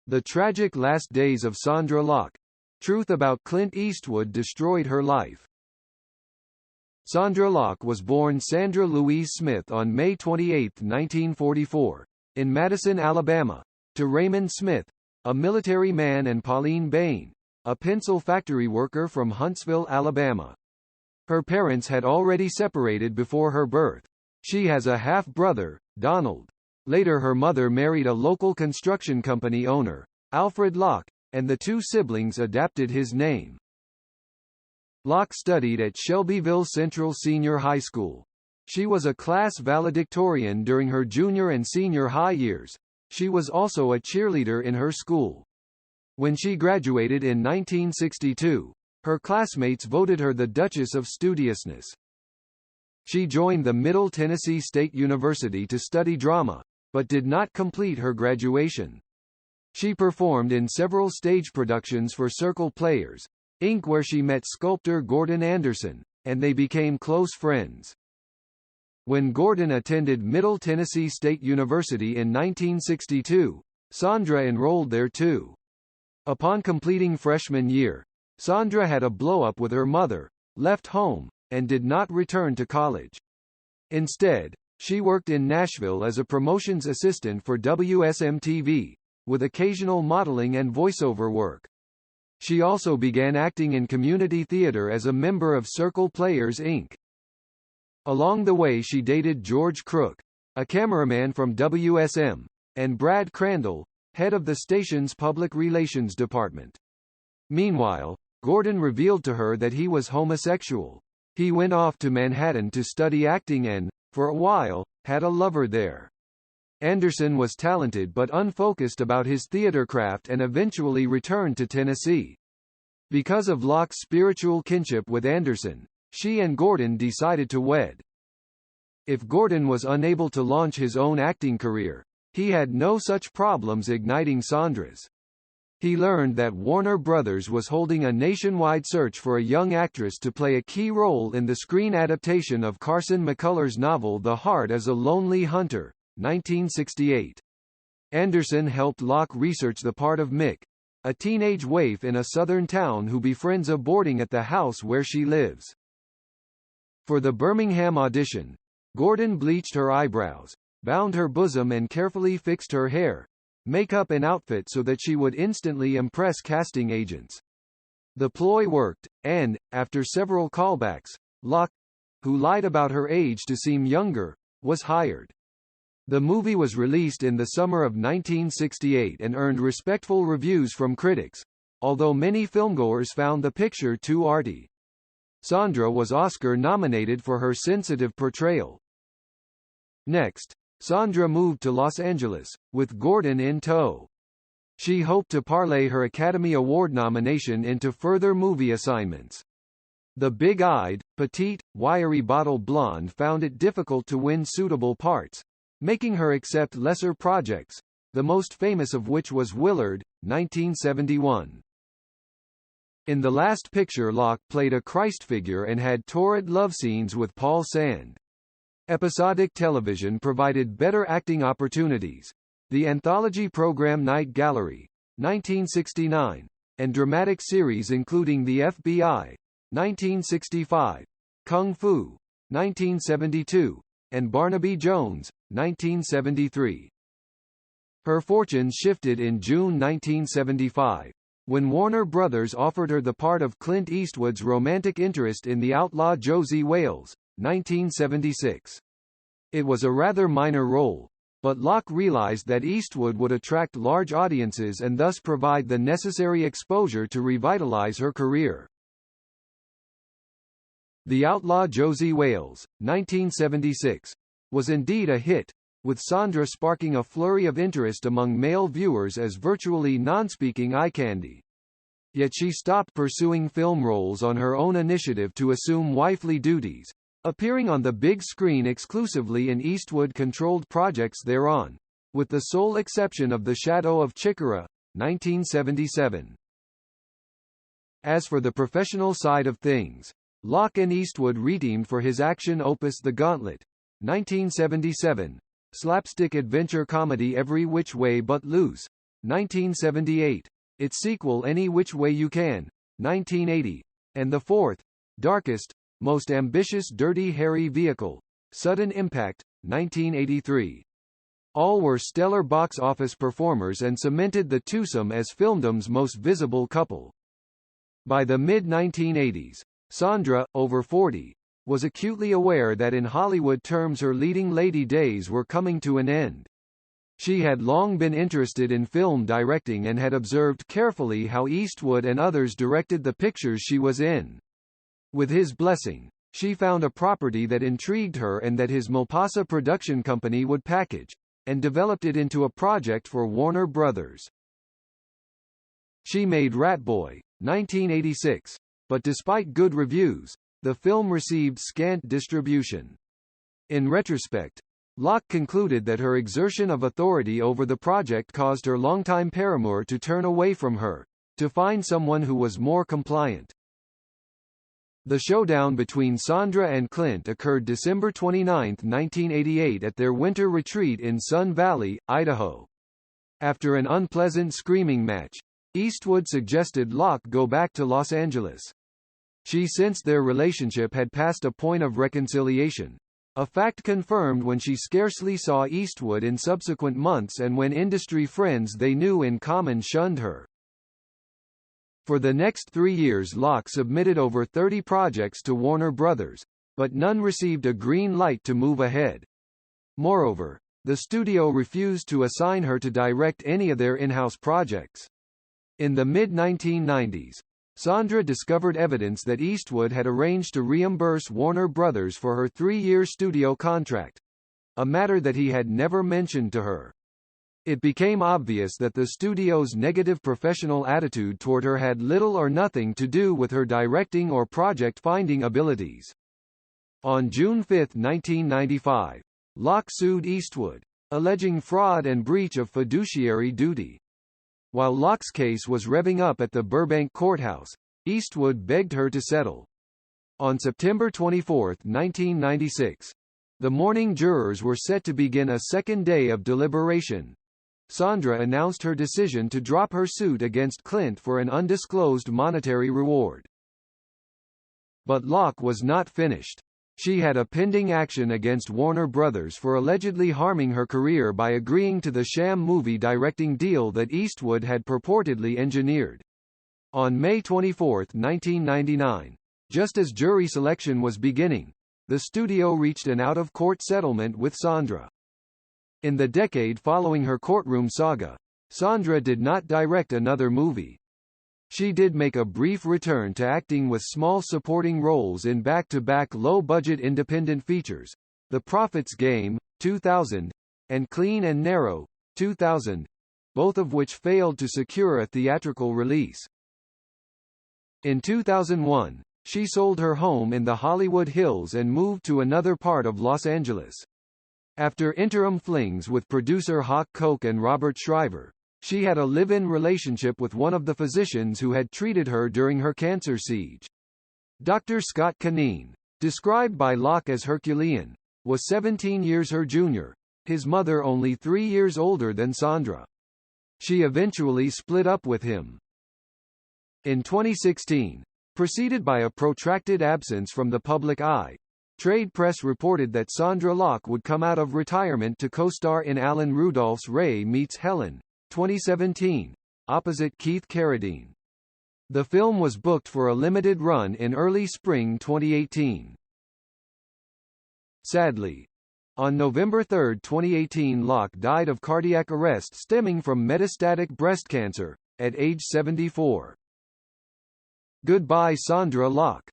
The Tragic Last Days of Sondra Locke. Truth about Clint Eastwood destroyed her life. Sondra Locke was born Sandra Louise Smith on May 28, 1944, in Madison, Alabama, to Raymond Smith, a military man, and Pauline Bain, a pencil factory worker from Huntsville, Alabama. Her parents had already separated before her birth. She has a half-brother, Donald. Later her mother married a local construction company owner, Alfred Locke, and the two siblings adapted his name. Locke studied at Shelbyville Central Senior High School. She was a class valedictorian during her junior and senior high years. She was also a cheerleader in her school. When she graduated in 1962, her classmates voted her the Duchess of Studiousness. She joined the Middle Tennessee State University to study drama, but did not complete her graduation. She performed in several stage productions for Circle Players, Inc., where she met sculptor Gordon Anderson, and they became close friends. When Gordon attended Middle Tennessee State University in 1962, Sondra enrolled there too. Upon completing freshman year, Sondra had a blow-up with her mother, left home, and did not return to college. Instead, she worked in Nashville as a promotions assistant for WSM-TV, with occasional modeling and voiceover work. She also began acting in community theater as a member of Circle Players, Inc. Along the way she dated George Crook, a cameraman from WSM, and Brad Crandall, head of the station's public relations department. Meanwhile, Gordon revealed to her that he was homosexual. He went off to Manhattan to study acting and, for a while, had a lover there. Anderson was talented but unfocused about his theater craft and eventually returned to Tennessee. Because of Locke's spiritual kinship with Anderson, she and Gordon decided to wed. If Gordon was unable to launch his own acting career, he had no such problems igniting Sondra's. He learned that Warner Brothers was holding a nationwide search for a young actress to play a key role in the screen adaptation of Carson McCullers' novel The Heart is a Lonely Hunter, 1968. Anderson helped Locke research the part of Mick, a teenage waif in a southern town who befriends a boarding at the house where she lives. For the Birmingham audition, Gordon bleached her eyebrows, bound her bosom and carefully fixed her hair, makeup and outfit so that she would instantly impress casting agents. The ploy worked, and, after several callbacks, Locke, who lied about her age to seem younger, was hired. The movie was released in the summer of 1968 and earned respectful reviews from critics, although many filmgoers found the picture too arty. Sondra was Oscar-nominated for her sensitive portrayal. Next, Sondra moved to Los Angeles, with Gordon in tow. She hoped to parlay her Academy Award nomination into further movie assignments. The big-eyed, petite, wiry bottle blonde found it difficult to win suitable parts, making her accept lesser projects, the most famous of which was Willard, 1971. In the last picture Locke played a Christ figure and had torrid love scenes with Paul Sand. Episodic television provided better acting opportunities. The anthology program Night Gallery, 1969, and dramatic series including The FBI, 1965, Kung Fu, 1972, and Barnaby Jones, 1973. Her fortunes shifted in June 1975, when Warner Brothers offered her the part of Clint Eastwood's romantic interest in The Outlaw Josie Wales, 1976. It was a rather minor role, but Locke realized that Eastwood would attract large audiences and thus provide the necessary exposure to revitalize her career. The Outlaw Josie Wales, 1976, was indeed a hit, with Sondra sparking a flurry of interest among male viewers as virtually non-speaking eye candy. Yet she stopped pursuing film roles on her own initiative to assume wifely duties, appearing on the big screen exclusively in Eastwood-controlled projects thereon, with the sole exception of The Shadow of Chikara, 1977. As for the professional side of things, Locke and Eastwood reteamed for his action opus The Gauntlet, 1977, slapstick adventure comedy Every Which Way But Loose, 1978, its sequel Any Which Way You Can, 1980, and the fourth, darkest, most ambitious Dirty Harry vehicle, Sudden Impact, 1983. All were stellar box office performers and cemented the twosome as filmdom's most visible couple. By the mid-1980s, Sondra, over 40, was acutely aware that in Hollywood terms her leading lady days were coming to an end. She had long been interested in film directing and had observed carefully how Eastwood and others directed the pictures she was in. With his blessing, she found a property that intrigued her and that his Mopasa production company would package, and developed it into a project for Warner Brothers. She made Ratboy, 1986, but despite good reviews, the film received scant distribution. In retrospect, Locke concluded that her exertion of authority over the project caused her longtime paramour to turn away from her, to find someone who was more compliant. The showdown between Sondra and Clint occurred December 29, 1988 at their winter retreat in Sun Valley, Idaho. After an unpleasant screaming match, Eastwood suggested Locke go back to Los Angeles. She sensed their relationship had passed a point of reconciliation, a fact confirmed when she scarcely saw Eastwood in subsequent months and when industry friends they knew in common shunned her. For the next 3 years Locke submitted over 30 projects to Warner Brothers, but none received a green light to move ahead. Moreover, the studio refused to assign her to direct any of their in-house projects. In the mid-1990s, Sondra discovered evidence that Eastwood had arranged to reimburse Warner Brothers for her 3-year studio contract, a matter that he had never mentioned to her. It became obvious that the studio's negative professional attitude toward her had little or nothing to do with her directing or project-finding abilities. On June 5, 1995, Locke sued Eastwood, alleging fraud and breach of fiduciary duty. While Locke's case was revving up at the Burbank courthouse, Eastwood begged her to settle. On September 24, 1996, the morning jurors were set to begin a second day of deliberation. Sondra announced her decision to drop her suit against Clint for an undisclosed monetary reward. But Locke was not finished. She had a pending action against Warner Brothers for allegedly harming her career by agreeing to the sham movie directing deal that Eastwood had purportedly engineered. On May 24, 1999, just as jury selection was beginning, the studio reached an out-of-court settlement with Sondra. In the decade following her courtroom saga, Sondra did not direct another movie. She did make a brief return to acting with small supporting roles in back-to-back low-budget independent features, The Prophet's Game, 2000, and Clean and Narrow, 2000, both of which failed to secure a theatrical release. In 2001, she sold her home in the Hollywood Hills and moved to another part of Los Angeles. After interim flings with producer Hawk Koch and Robert Shriver, she had a live-in relationship with one of the physicians who had treated her during her cancer siege. Dr. Scott Canine, described by Locke as Herculean, was 17 years her junior, his mother only 3 years older than Sondra. She eventually split up with him. In 2016, preceded by a protracted absence from the public eye, trade press reported that Sondra Locke would come out of retirement to co-star in Alan Rudolph's Ray Meets Helen, 2017, opposite Keith Carradine. The film was booked for a limited run in early spring 2018. Sadly, on November 3, 2018, Locke died of cardiac arrest stemming from metastatic breast cancer, at age 74. Goodbye Sondra Locke.